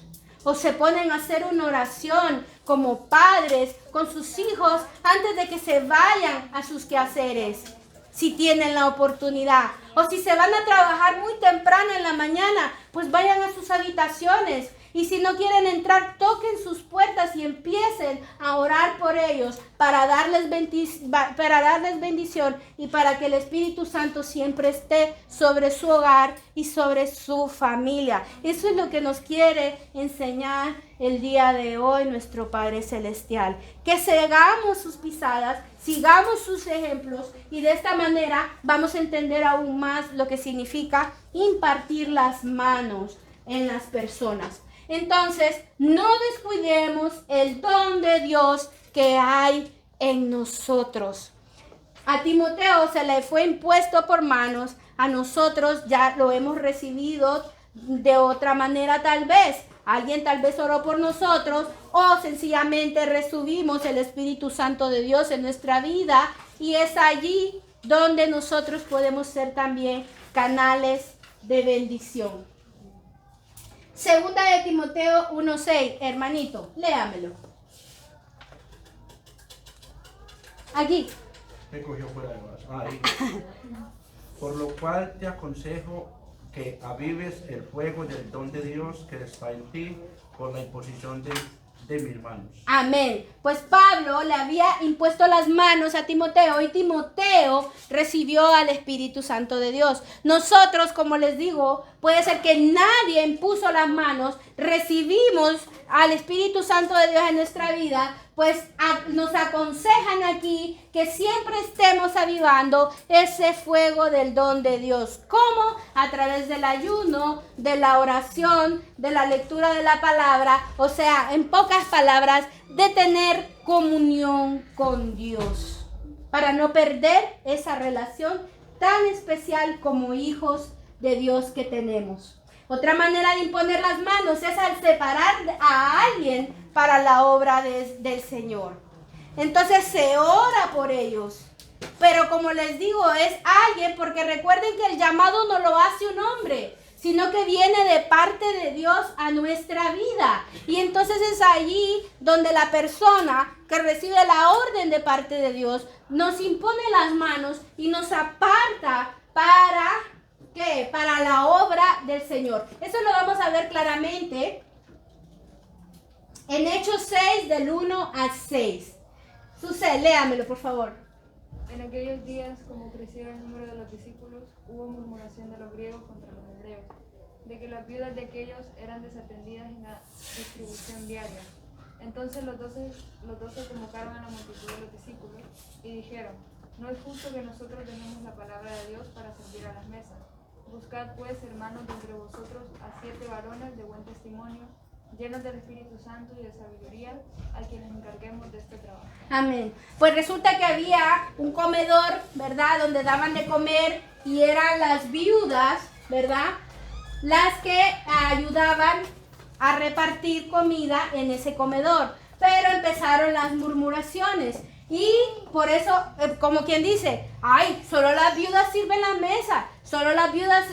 O se ponen a hacer una oración como padres con sus hijos antes de que se vayan a sus quehaceres. si tienen la oportunidad. O si se van a trabajar muy temprano en la mañana, pues vayan a sus habitaciones. Y si no quieren entrar, toquen sus puertas y empiecen a orar por ellos para darles bendición y para que el Espíritu Santo siempre esté sobre su hogar y sobre su familia. Eso es lo que nos quiere enseñar el día de hoy nuestro Padre Celestial. Que sigamos sus pisadas, sigamos sus ejemplos y de esta manera vamos a entender aún más lo que significa impartir las manos en las personas. Entonces, no descuidemos el don de Dios que hay en nosotros. A Timoteo se le fue impuesto por manos, a nosotros ya lo hemos recibido de otra manera tal vez. Alguien tal vez oró por nosotros o sencillamente recibimos el Espíritu Santo de Dios en nuestra vida y es allí donde nosotros podemos ser también canales de bendición. Segunda de Timoteo 1:6, hermanito, léamelo. Aquí. Me cogió fuera de vaso. Ahí. Por lo cual te aconsejo que avives el fuego del don de Dios que está en ti por la imposición de mis manos. Amén. Pues Pablo le había impuesto las manos a Timoteo y Timoteo recibió al Espíritu Santo de Dios. Nosotros, como les digo, puede ser que nadie impuso las manos, recibimos al Espíritu Santo de Dios en nuestra vida, pues nos aconsejan aquí que siempre estemos avivando ese fuego del don de Dios. ¿Cómo? A través del ayuno, de la oración, de la lectura de la palabra, o sea, en pocas palabras, de tener comunión con Dios, para no perder esa relación tan especial como hijos de Dios que tenemos. Otra manera de imponer las manos es al separar a alguien para la obra del Señor. Entonces se ora por ellos. Pero como les digo, es alguien, porque recuerden que el llamado no lo hace un hombre, sino que viene de parte de Dios a nuestra vida. Y entonces es allí donde la persona que recibe la orden de parte de Dios nos impone las manos y nos aparta para... ¿qué? Para la obra del Señor. Eso lo vamos a ver claramente en Hechos 6, del 1 al 6. Susé, léamelo, por favor. En aquellos días, como crecía el número de los discípulos, hubo murmuración de los griegos contra los hebreos, de que las viudas de aquellos eran desatendidas en la distribución diaria. Entonces los doce convocaron a la multitud de los discípulos y dijeron: no es justo que nosotros dejemos la palabra de Dios para servir a las mesas. Buscad pues, hermanos, de entre vosotros a 7 varones de buen testimonio, llenos del Espíritu Santo y de sabiduría, a quienes encarguemos de este trabajo. Amén. Pues resulta que había un comedor, ¿verdad?, donde daban de comer y eran las viudas, ¿verdad?, las que ayudaban a repartir comida en ese comedor. Pero empezaron las murmuraciones. Y por eso, como quien dice, ay, solo las viudas sirven la mesa, solo las viudas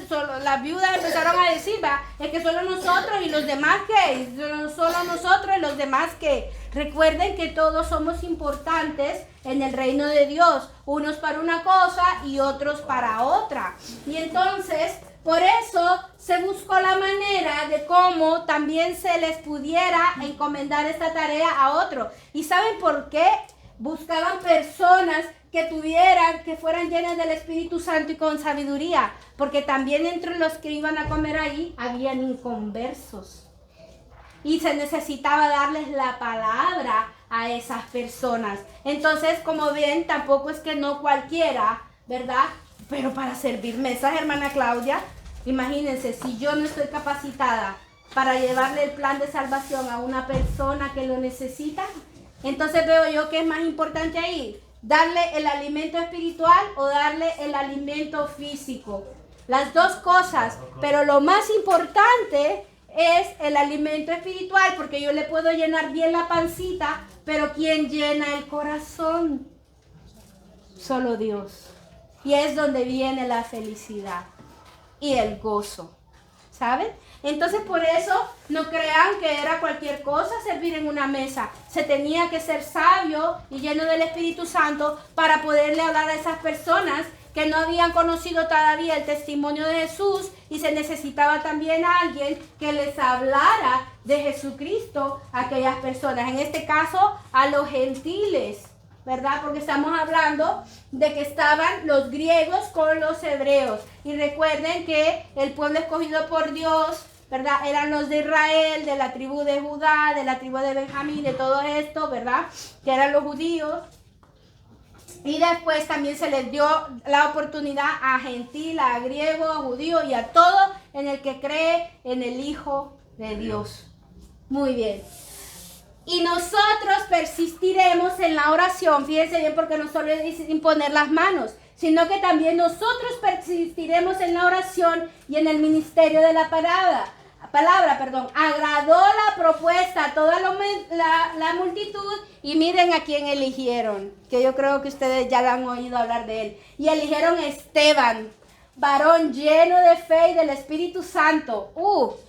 empezaron a decir, va, es que solo nosotros y los demás que, solo nosotros y los demás que. Recuerden que todos somos importantes en el reino de Dios, unos para una cosa y otros para otra. Y entonces, por eso se buscó la manera de cómo también se les pudiera encomendar esta tarea a otro. ¿Y saben por qué? Buscaban personas que fueran llenas del Espíritu Santo y con sabiduría, porque también entre los que iban a comer ahí habían inconversos y se necesitaba darles la palabra a esas personas. Entonces, como ven, tampoco es que no cualquiera, ¿verdad? Pero para servir mesas, hermana Claudia, imagínense, si yo no estoy capacitada para llevarle el plan de salvación a una persona que lo necesita, entonces veo yo que es más importante ahí, darle el alimento espiritual o darle el alimento físico. Las dos cosas, pero lo más importante es el alimento espiritual, porque yo le puedo llenar bien la pancita, pero ¿quién llena el corazón? Solo Dios. Y es donde viene la felicidad y el gozo, ¿saben? Entonces por eso no crean que era cualquier cosa servir en una mesa. Se tenía que ser sabio y lleno del Espíritu Santo para poderle hablar a esas personas que no habían conocido todavía el testimonio de Jesús y se necesitaba también alguien que les hablara de Jesucristo a aquellas personas, en este caso a los gentiles, ¿verdad? Porque estamos hablando de que estaban los griegos con los hebreos. Y recuerden que el pueblo escogido por Dios, ¿verdad? Eran los de Israel, de la tribu de Judá, de la tribu de Benjamín, de todo esto, ¿verdad? Que eran los judíos. Y después también se les dio la oportunidad a gentil, a griego, a judío y a todo en el que cree en el Hijo de Dios. Muy bien. Y nosotros persistiremos en la oración, fíjense bien, porque no solo es imponer las manos, sino que también nosotros persistiremos en la oración y en el ministerio de la palabra. Agradó la propuesta a toda la multitud y miren a quién eligieron, que yo creo que ustedes ya han oído hablar de él. Y eligieron a Esteban, varón lleno de fe y del Espíritu Santo.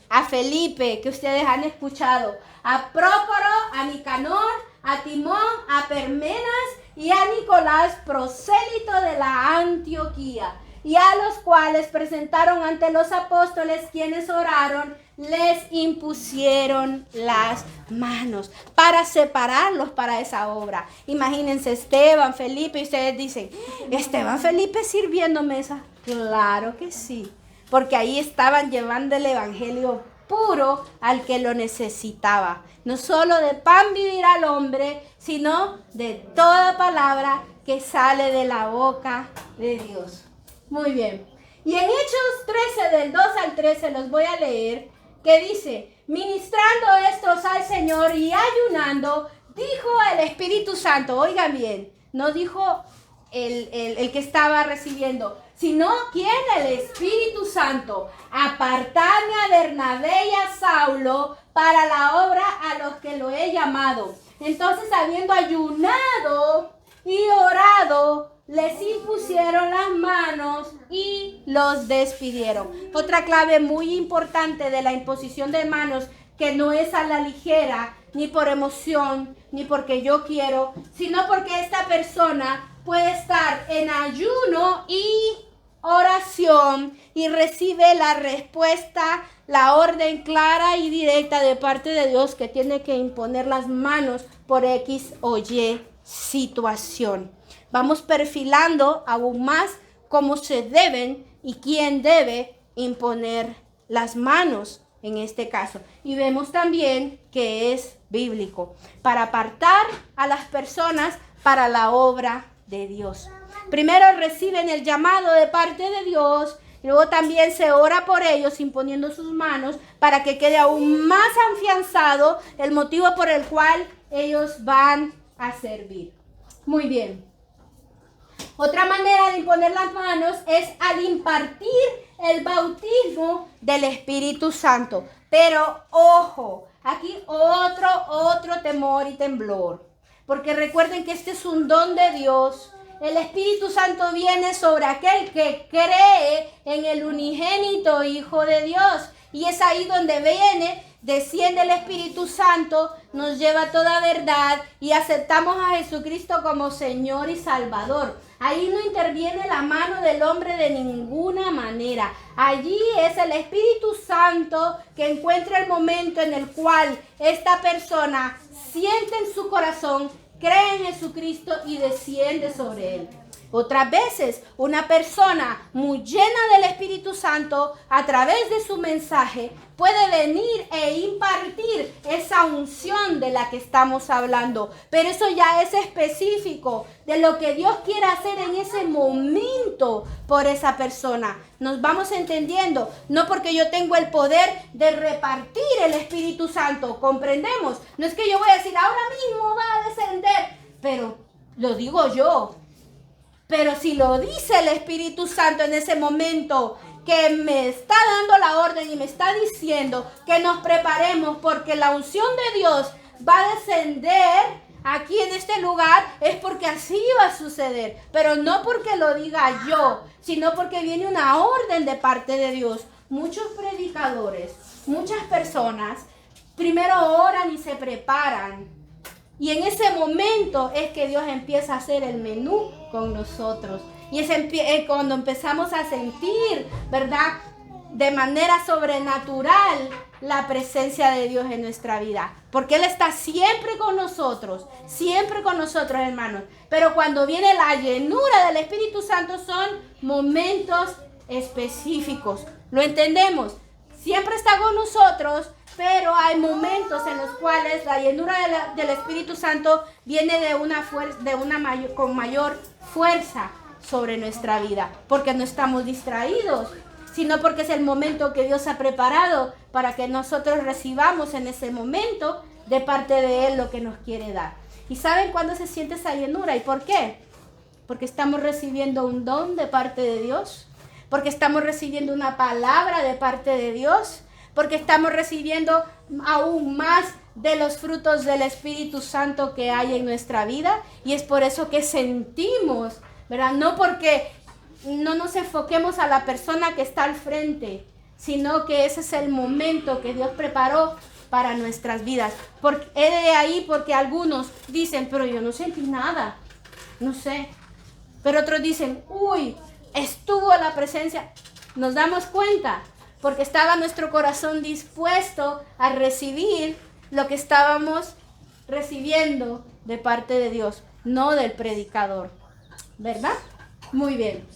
A Felipe, que ustedes han escuchado, a Prócoro, a Nicanor, a Timón, a Permenas y a Nicolás, prosélito de la Antioquía, y a los cuales presentaron ante los apóstoles, quienes oraron, les impusieron las manos para separarlos para esa obra. Imagínense, Esteban, Felipe, y ustedes dicen, ¿Esteban, Felipe sirviendo mesa? Claro que sí, porque ahí estaban llevando el evangelio puro al que lo necesitaba. No solo de pan vivirá el hombre, sino de toda palabra que sale de la boca de Dios. Muy bien. Y en Hechos 13, del 2 al 13, los voy a leer, que dice, ministrando estos al Señor y ayunando, dijo el Espíritu Santo, oigan bien, no dijo el que estaba recibiendo, sino ¿quién? El Espíritu Santo. Apartadme a Bernabé y a Saulo para la obra a los que lo he llamado. Entonces, habiendo ayunado y orado, les impusieron las manos y los despidieron. Otra clave muy importante de la imposición de manos, que no es a la ligera, ni por emoción, ni porque yo quiero, sino porque esta persona puede estar en ayuno y oración y recibe la respuesta, la orden clara y directa de parte de Dios, que tiene que imponer las manos por X o Y situación. Vamos perfilando aún más cómo se deben y quién debe imponer las manos en este caso. Y vemos también que es bíblico, para apartar a las personas para la obra de Dios. Primero reciben el llamado de parte de Dios, y luego también se ora por ellos imponiendo sus manos para que quede aún más afianzado el motivo por el cual ellos van a servir. Muy bien. Otra manera de imponer las manos es al impartir el bautismo del Espíritu Santo. Pero ojo, aquí otro temor y temblor. Porque recuerden que este es un don de Dios. El Espíritu Santo viene sobre aquel que cree en el unigénito Hijo de Dios. Y es ahí donde desciende el Espíritu Santo, nos lleva a toda verdad y aceptamos a Jesucristo como Señor y Salvador. Ahí no interviene la mano del hombre de ninguna manera. Allí es el Espíritu Santo que encuentra el momento en el cual esta persona siente en su corazón, cree en Jesucristo y desciende sobre él. Otras veces, una persona muy llena del Espíritu Santo, a través de su mensaje, puede venir e impartir esa unción de la que estamos hablando. Pero eso ya es específico de lo que Dios quiere hacer en ese momento por esa persona. Nos vamos entendiendo, no porque yo tengo el poder de repartir el Espíritu Santo, ¿comprendemos? No es que yo voy a decir, ahora mismo va a descender, pero lo digo yo. Pero si lo dice el Espíritu Santo en ese momento, que me está dando la orden y me está diciendo que nos preparemos porque la unción de Dios va a descender aquí en este lugar, es porque así va a suceder. Pero no porque lo diga yo, sino porque viene una orden de parte de Dios. Muchos predicadores, muchas personas, primero oran y se preparan Y en ese momento es que Dios empieza a hacer el menú con nosotros. Y es cuando empezamos a sentir, ¿verdad?, de manera sobrenatural la presencia de Dios en nuestra vida. Porque Él está siempre con nosotros, hermanos. Pero cuando viene la llenura del Espíritu Santo son momentos específicos. ¿Lo entendemos? Siempre está con nosotros, pero hay momentos en los cuales la llenura del Espíritu Santo viene con mayor fuerza sobre nuestra vida, porque no estamos distraídos, sino porque es el momento que Dios ha preparado para que nosotros recibamos en ese momento de parte de Él lo que nos quiere dar. ¿Y saben cuándo se siente esa llenura y por qué? Porque estamos recibiendo un don de parte de Dios, porque estamos recibiendo una palabra de parte de Dios, porque estamos recibiendo aún más de los frutos del Espíritu Santo que hay en nuestra vida, y es por eso que sentimos, ¿verdad? No porque no nos enfoquemos a la persona que está al frente, sino que ese es el momento que Dios preparó para nuestras vidas. Es de ahí porque algunos dicen, pero yo no sentí nada, no sé. Pero otros dicen, uy, estuvo la presencia. Nos damos cuenta porque estaba nuestro corazón dispuesto a recibir lo que estábamos recibiendo de parte de Dios, no del predicador, ¿verdad? Muy bien.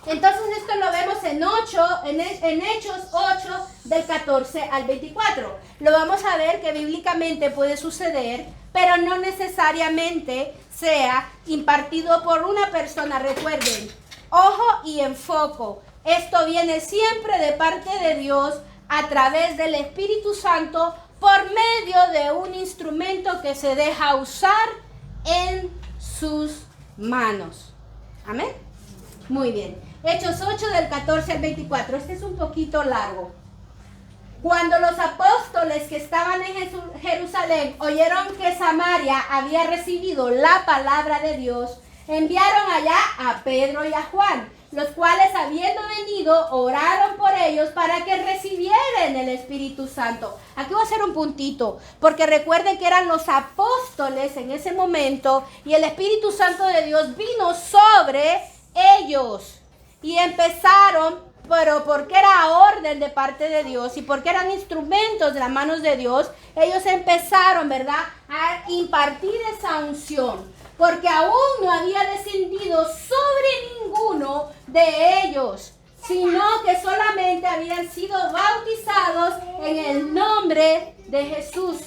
Entonces esto lo vemos en Hechos 8 del 14 al 24. Lo vamos a ver que bíblicamente puede suceder, pero no necesariamente sea impartido por una persona. Recuerden, ojo y enfoco. Esto viene siempre de parte de Dios a través del Espíritu Santo por medio de un instrumento que se deja usar en sus manos. Amén. Muy bien. Hechos 8 del 14 al 24. Este es un poquito largo. Cuando los apóstoles que estaban en Jerusalén oyeron que Samaria había recibido la palabra de Dios, enviaron allá a Pedro y a Juan, los cuales, habiendo venido, oraron por ellos para que recibieran el Espíritu Santo. Aquí voy a hacer un puntito, porque recuerden que eran los apóstoles en ese momento y el Espíritu Santo de Dios vino sobre ellos. Y empezaron, pero porque era orden de parte de Dios y porque eran instrumentos de las manos de Dios, ellos empezaron, ¿verdad?, a impartir esa unción. Porque aún no había descendido sobre ninguno de ellos, sino que solamente habían sido bautizados en el nombre de Jesús.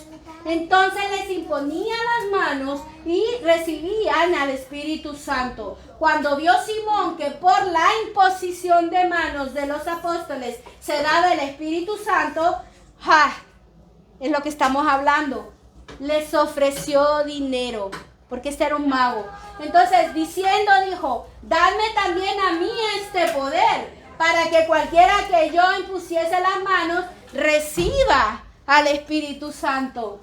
Entonces les imponían las manos y recibían al Espíritu Santo. Cuando vio Simón que por la imposición de manos de los apóstoles se daba el Espíritu Santo, es lo que estamos hablando, les ofreció dinero, porque este era un mago. Entonces dijo, dadme también a mí este poder, para que cualquiera que yo impusiese las manos reciba al Espíritu Santo.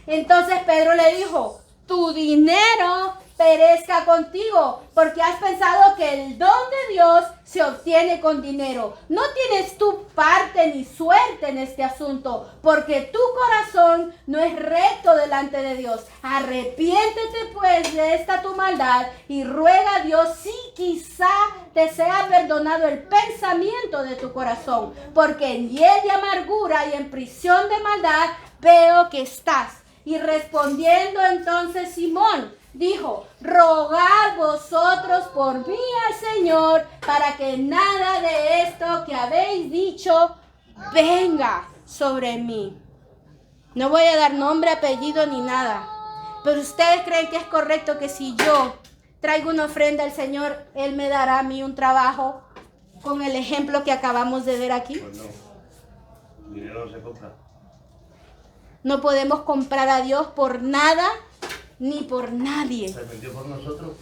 Entonces Pedro le dijo, tu dinero perezca contigo, porque has pensado que el don de Dios se obtiene con dinero. No tienes tu parte ni suerte en este asunto, porque tu corazón no es recto delante de Dios. Arrepiéntete pues de esta tu maldad y ruega a Dios si quizá te sea perdonado el pensamiento de tu corazón, porque en hiel de amargura y en prisión de maldad veo que estás. Y respondiendo entonces Simón, dijo, rogad vosotros por mí al Señor, para que nada de esto que habéis dicho venga sobre mí. No voy a dar nombre, apellido ni nada, pero ¿ustedes creen que es correcto que si yo traigo una ofrenda al Señor, Él me dará a mí un trabajo con el ejemplo que acabamos de ver aquí? Pues no, dinero no se compra. No podemos comprar a Dios por nada ni por nadie. Se vendió por nosotros.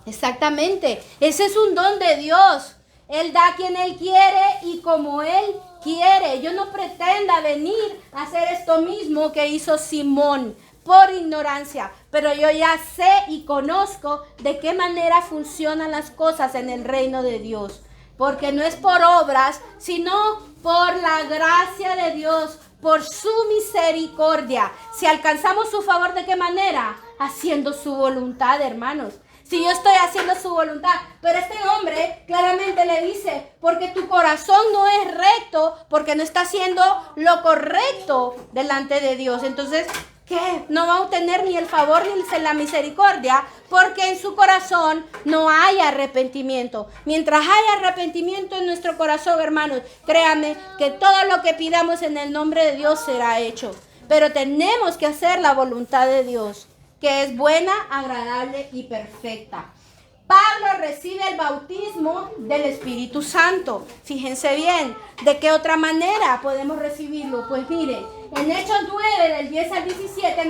Exactamente. Ese es un don de Dios. Él da a quien Él quiere y como Él quiere. Yo no pretenda venir a hacer esto mismo que hizo Simón por ignorancia, pero yo ya sé y conozco de qué manera funcionan las cosas en el reino de Dios. porque no es por obras, sino por la gracia de Dios, por su misericordia. Si alcanzamos su favor, ¿de qué manera? Haciendo su voluntad, hermanos. Si yo estoy haciendo su voluntad, pero este hombre claramente le dice, porque tu corazón no es recto, porque no está haciendo lo correcto delante de Dios. Entonces, ¿qué? No va a obtener ni el favor ni la misericordia, porque en su corazón no hay arrepentimiento. Mientras haya arrepentimiento en nuestro corazón, hermanos, créanme que todo lo que pidamos en el nombre de Dios será hecho. Pero tenemos que hacer la voluntad de Dios, que es buena, agradable y perfecta. Pablo recibe el bautismo del Espíritu Santo. Fíjense bien, ¿de qué otra manera podemos recibirlo? Pues miren, en Hechos 9, del 10 al 17,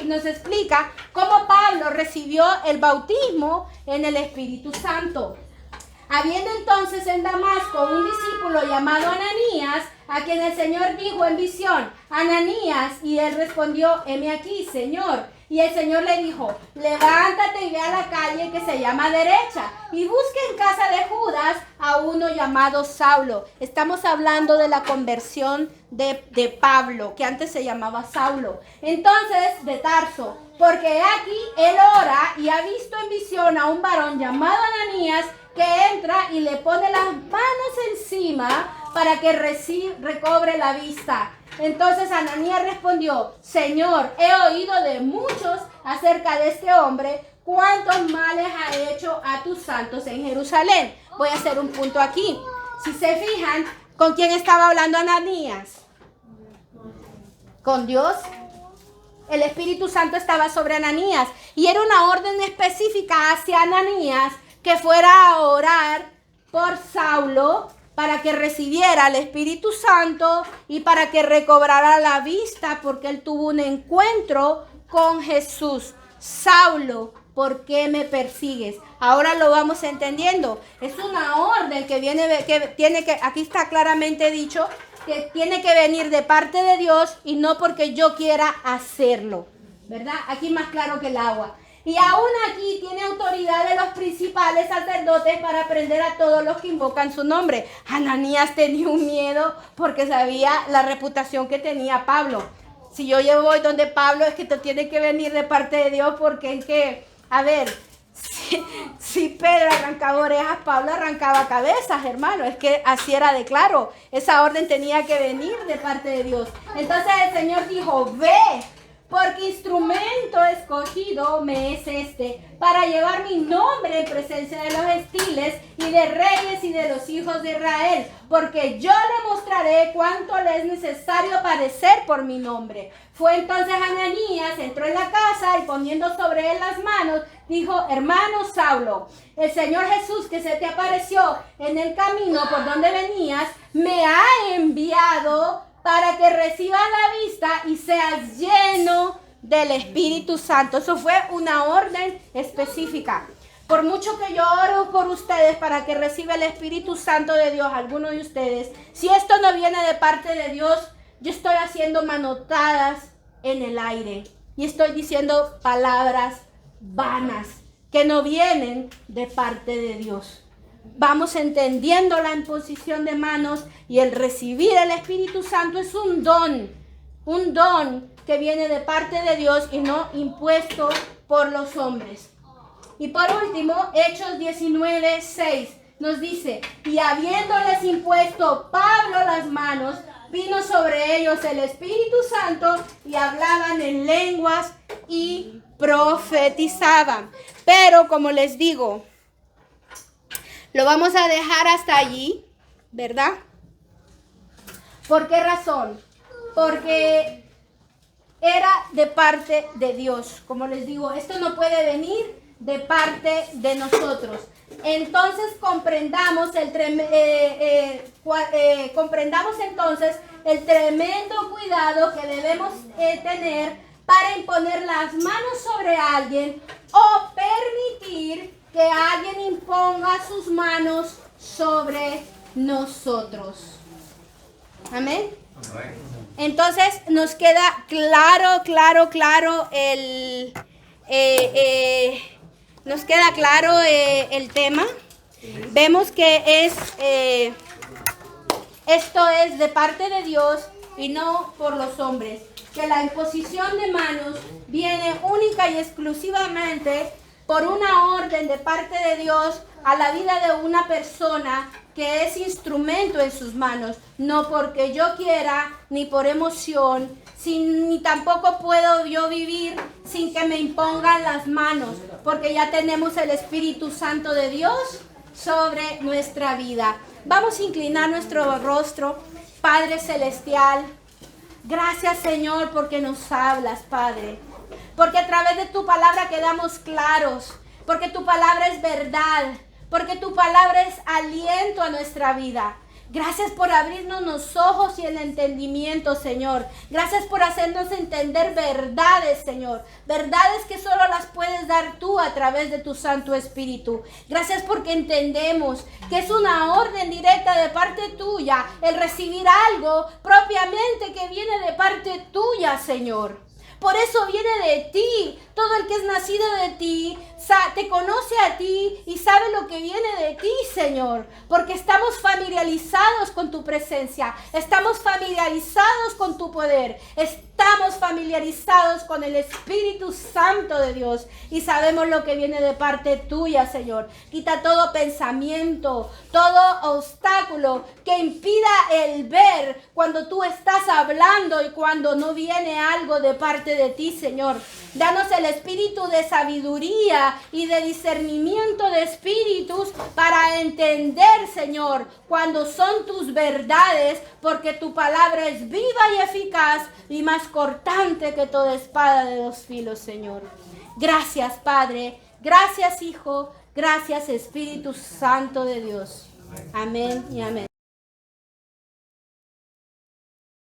nos explica cómo Pablo recibió el bautismo en el Espíritu Santo. Habiendo entonces en Damasco un discípulo llamado Ananías, a quien el Señor dijo en visión, Ananías, y él respondió, heme aquí, Señor. Y el Señor le dijo, levántate y ve a la calle que se llama Derecha, y busque en casa de Judas a uno llamado Saulo. Estamos hablando de la conversión de Pablo, que antes se llamaba Saulo. Entonces, de Tarso, porque aquí él ora y ha visto en visión a un varón llamado Ananías, que entra y le pone las manos encima para que recobre la vista. Entonces Ananías respondió, Señor, he oído de muchos acerca de este hombre, cuántos males ha hecho a tus santos en Jerusalén. Voy a hacer un punto aquí. Si se fijan, ¿con quién estaba hablando Ananías? ¿Con Dios? El Espíritu Santo estaba sobre Ananías y era una orden específica hacia Ananías que fuera a orar por Saulo para que recibiera el Espíritu Santo y para que recobrara la vista, porque él tuvo un encuentro con Jesús. Saulo, ¿por qué me persigues? Ahora lo vamos entendiendo. Es una orden aquí está claramente dicho, que tiene que venir de parte de Dios y no porque yo quiera hacerlo, ¿verdad? Aquí más claro que el agua. Y aún aquí tiene autoridad de los principales sacerdotes para prender a todos los que invocan su nombre. Ananías tenía un miedo porque sabía la reputación que tenía Pablo. Si yo voy donde Pablo, es que esto tiene que venir de parte de Dios, porque es que, a ver, si Pedro arrancaba orejas, Pablo arrancaba cabezas, hermano. Es que así era de claro. Esa orden tenía que venir de parte de Dios. Entonces el Señor dijo, ve, porque instrumento escogido me es este, para llevar mi nombre en presencia de los gentiles y de reyes y de los hijos de Israel, porque yo le mostraré cuánto le es necesario padecer por mi nombre. Fue entonces Ananías, entró en la casa y poniendo sobre él las manos, dijo, hermano Saulo, el Señor Jesús que se te apareció en el camino por donde venías, me ha enviado para que recibas la vista y seas lleno del Espíritu Santo. Eso fue una orden específica. Por mucho que yo oro por ustedes para que reciba el Espíritu Santo de Dios, alguno de ustedes, si esto no viene de parte de Dios, yo estoy haciendo manotadas en el aire y estoy diciendo palabras vanas que no vienen de parte de Dios. Vamos entendiendo la imposición de manos y el recibir el Espíritu Santo es un don que viene de parte de Dios y no impuesto por los hombres. Y por último, Hechos 19:6 nos dice, y habiéndoles impuesto Pablo las manos, vino sobre ellos el Espíritu Santo y hablaban en lenguas y profetizaban. Pero como les digo, lo vamos a dejar hasta allí, ¿verdad? ¿Por qué razón? Porque era de parte de Dios. Como les digo, esto no puede venir de parte de nosotros. Entonces comprendamos entonces el tremendo cuidado que debemos tener para imponer las manos sobre alguien o permitir que alguien imponga sus manos sobre nosotros. Amén. Entonces nos queda claro el tema. Vemos que esto es de parte de Dios y no por los hombres. Que la imposición de manos viene única y exclusivamente por una orden de parte de Dios a la vida de una persona que es instrumento en sus manos, no porque yo quiera, ni por emoción, ni tampoco puedo yo vivir sin que me impongan las manos, porque ya tenemos el Espíritu Santo de Dios sobre nuestra vida. Vamos a inclinar nuestro rostro. Padre Celestial, gracias Señor porque nos hablas, Padre, porque a través de tu palabra quedamos claros, porque tu palabra es verdad, porque tu palabra es aliento a nuestra vida. Gracias por abrirnos los ojos y el entendimiento, Señor. Gracias por hacernos entender verdades, Señor. Verdades que solo las puedes dar tú a través de tu Santo Espíritu. Gracias porque entendemos que es una orden directa de parte tuya el recibir algo propiamente que viene de parte tuya, Señor. Por eso viene de ti. Todo el que es nacido de ti te conoce a ti y sabe lo que viene de ti, Señor. Porque estamos familiarizados con tu presencia. Estamos familiarizados con tu poder. Estamos familiarizados con el Espíritu Santo de Dios. Y sabemos lo que viene de parte tuya, Señor. Quita todo pensamiento, todo obstáculo que impida el ver cuando tú estás hablando y cuando no viene algo de parte de ti, Señor. Danos el espíritu de sabiduría y de discernimiento de espíritus para entender, Señor, cuando son tus verdades, porque tu palabra es viva y eficaz y más cortante que toda espada de dos filos, Señor. Gracias, Padre. Gracias, Hijo. Gracias, Espíritu Santo de Dios. Amén y amén.